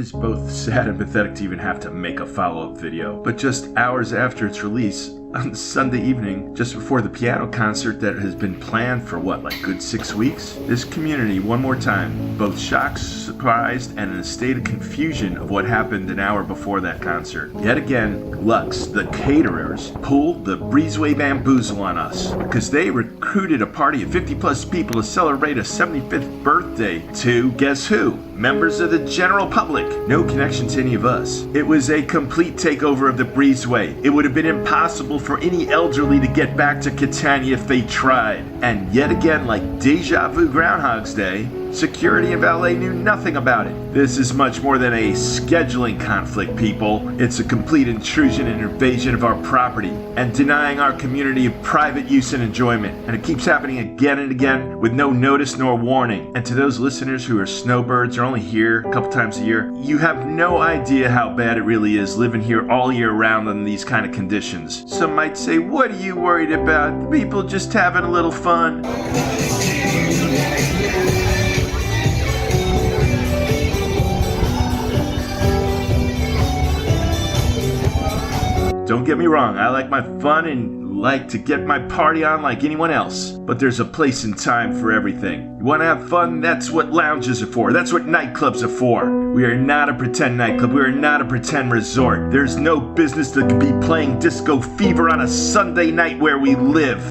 is both sad and pathetic to even have to make a follow-up video. But just hours after its release, on Sunday evening, just before the piano concert that has been planned for what, like good 6 weeks? This community, one more time, both shocked, surprised, and in a state of confusion of what happened an hour before that concert. Yet again, Luxe, the caterers, pulled the breezeway bamboozle on us because they recruited a party of 50 plus people to celebrate a 75th birthday to, guess who? Members of the general public. No connection to any of us. It was a complete takeover of the breezeway. It would have been impossible for any elderly to get back to Catania if they tried. And yet again, like deja vu Groundhog's Day, security and Valet knew nothing about it. This is much more than a scheduling conflict, people. It's a complete intrusion and invasion of our property and denying our community of private use and enjoyment. And it keeps happening again and again with no notice nor warning. And to those listeners who are snowbirds or only here a couple times a year, you have no idea how bad it really is living here all year round in these kind of conditions. Some might say, what are you worried about? People just having a little fun. Don't get me wrong, I like my fun and like to get my party on like anyone else. But there's a place and time for everything. You want to have fun? That's what lounges are for. That's what nightclubs are for. We are not a pretend nightclub. We are not a pretend resort. There's no business that could be playing Disco Fever on a Sunday night where we live.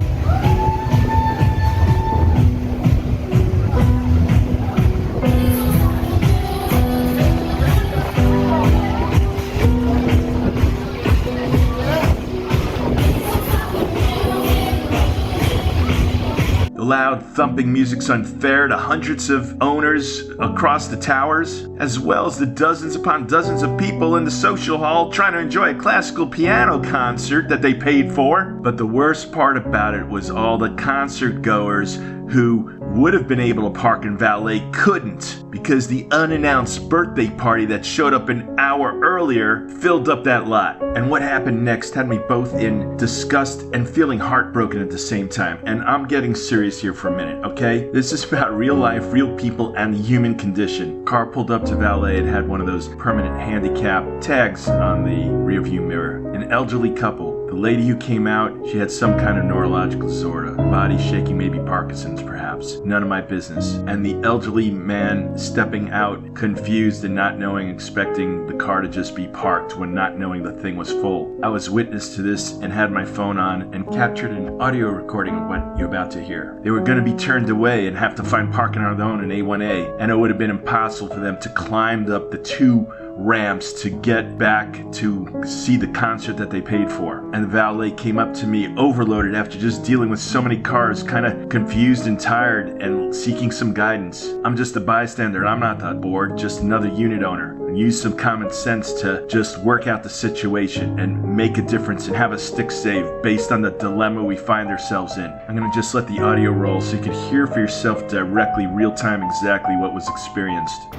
Loud thumping music's unfair to hundreds of owners across the towers, as well as the dozens upon dozens of people in the social hall trying to enjoy a classical piano concert that they paid for. But the worst part about it was all the concert goers who would have been able to park in Valet couldn't because the unannounced birthday party that showed up an hour earlier filled up that lot. And what happened next had me both in disgust and feeling heartbroken at the same time. And I'm getting serious here for a minute, okay? This is about real life, real people, and the human condition. Car pulled up to Valet and had one of those permanent handicap tags on the rearview mirror. An elderly couple. The lady who came out, she had some kind of neurological disorder. Body shaking, maybe Parkinson's perhaps. None of my business. And the elderly man stepping out, confused and not knowing, expecting the car to just be parked when not knowing the thing was full. I was witness to this and had my phone on and captured an audio recording of what you're about to hear. They were going to be turned away and have to find parking on their own in A1A, and it would have been impossible for them to climb up the 2 ramps to get back to see the concert that they paid for. And the valet came up to me overloaded after just dealing with so many cars, kind of confused and tired and seeking some guidance. I'm just a bystander. I'm not on board, just another unit owner. And use some common sense to just work out the situation and make a difference and have a stick save based on the dilemma we find ourselves in. I'm gonna just let the audio roll so you can hear for yourself directly, real time, exactly what was experienced.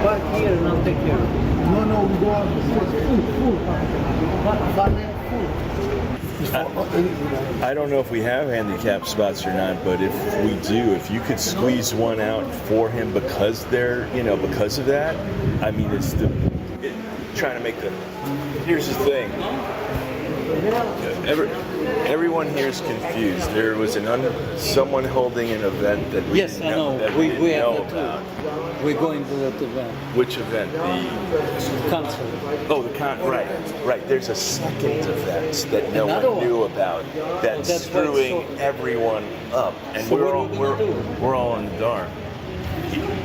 Park here, not take care. No, we go out. I don't know if we have handicap spots or not, but if we do, if you could squeeze one out for him because because of that, I mean, trying to make the. Here's the thing. Everyone here is confused. There was someone holding an event that we yes, I know. That we didn't know have about. We're going to that event. Which event? The concert. Oh, right. There's a second event that no one knew about that's screwing everyone up, and So we're all in the dark.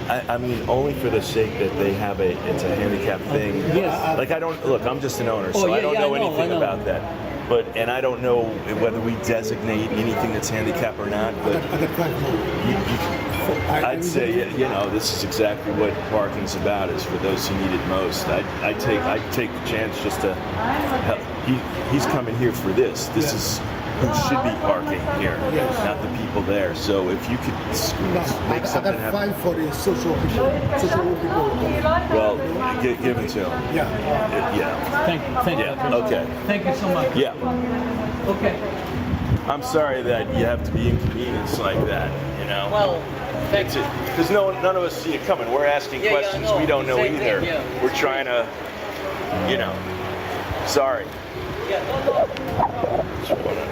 I mean, only for the sake that they have it's a handicap thing. Yes. Like I'm just an owner, so I don't know anything about that. And I don't know whether we designate anything that's handicap or not. But I'd say, this is exactly what parking's about. Is for those who need it most. I take the chance just to help. He's coming here for this. This is who should be parking here, not the people there. So if you could make something happen. I got 5 for the social people. Well, give it to him. Yeah. Yeah. Thank you. Yeah. Okay. Thank you so much. Yeah. Okay. I'm sorry that you have to be inconvenienced like that, you know? Well, thanks. Because none of us see it coming. We're asking questions no, we don't know same either. here, yeah. We're trying to, you know, sorry. Yeah, Just wanna-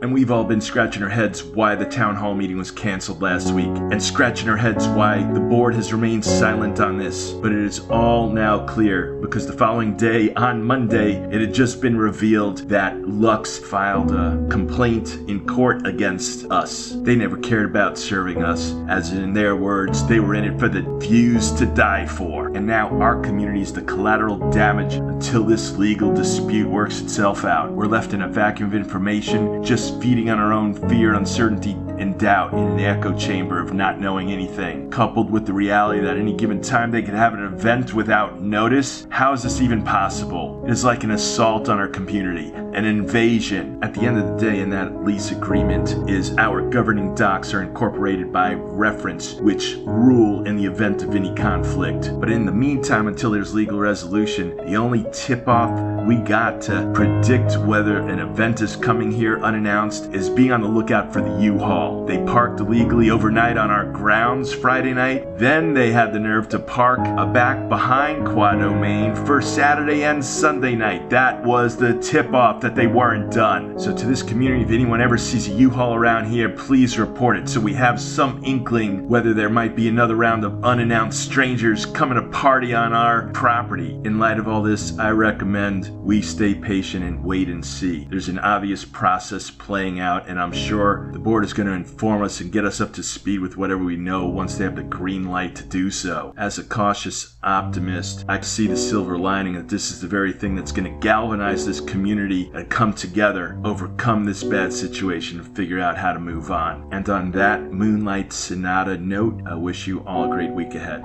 And we've all been scratching our heads why the town hall meeting was canceled last week, and scratching our heads why the board has remained silent on this. But it is all now clear, because the following day, on Monday, it had just been revealed that Luxe filed a complaint in court against us. They never cared about serving us, as in their words, they were in it for the views to die for. And now our community is the collateral damage until this legal dispute works itself out. We're left in a vacuum of information, just feeding on our own fear, uncertainty, and doubt in an echo chamber of not knowing anything. Coupled with the reality that at any given time they could have an event without notice, how is this even possible? It is like an assault on our community, an invasion. At the end of the day, in that lease agreement is our governing docs are incorporated by reference, which rule in the event of any conflict. But in the meantime, until there's legal resolution, the only tip-off we got to predict whether an event is coming here unannounced is being on the lookout for the U-Haul. They parked illegally overnight on our grounds Friday night. Then they had the nerve to park back behind Quad Domain for Saturday and Sunday night. That was the tip-off that they weren't done. So to this community, if anyone ever sees a U-Haul around here, please report it so we have some inkling whether there might be another round of unannounced strangers coming to party on our property. In light of all this, I recommend we stay patient and wait and see. There's an obvious process playing out, and I'm sure the board is going to inform us and get us up to speed with whatever we know once they have the green light to do so. As a cautious optimist, I see the silver lining that this is the very thing that's going to galvanize this community and come together, overcome this bad situation, and figure out how to move on. And on that Moonlight Sonata note, I wish you all a great week ahead.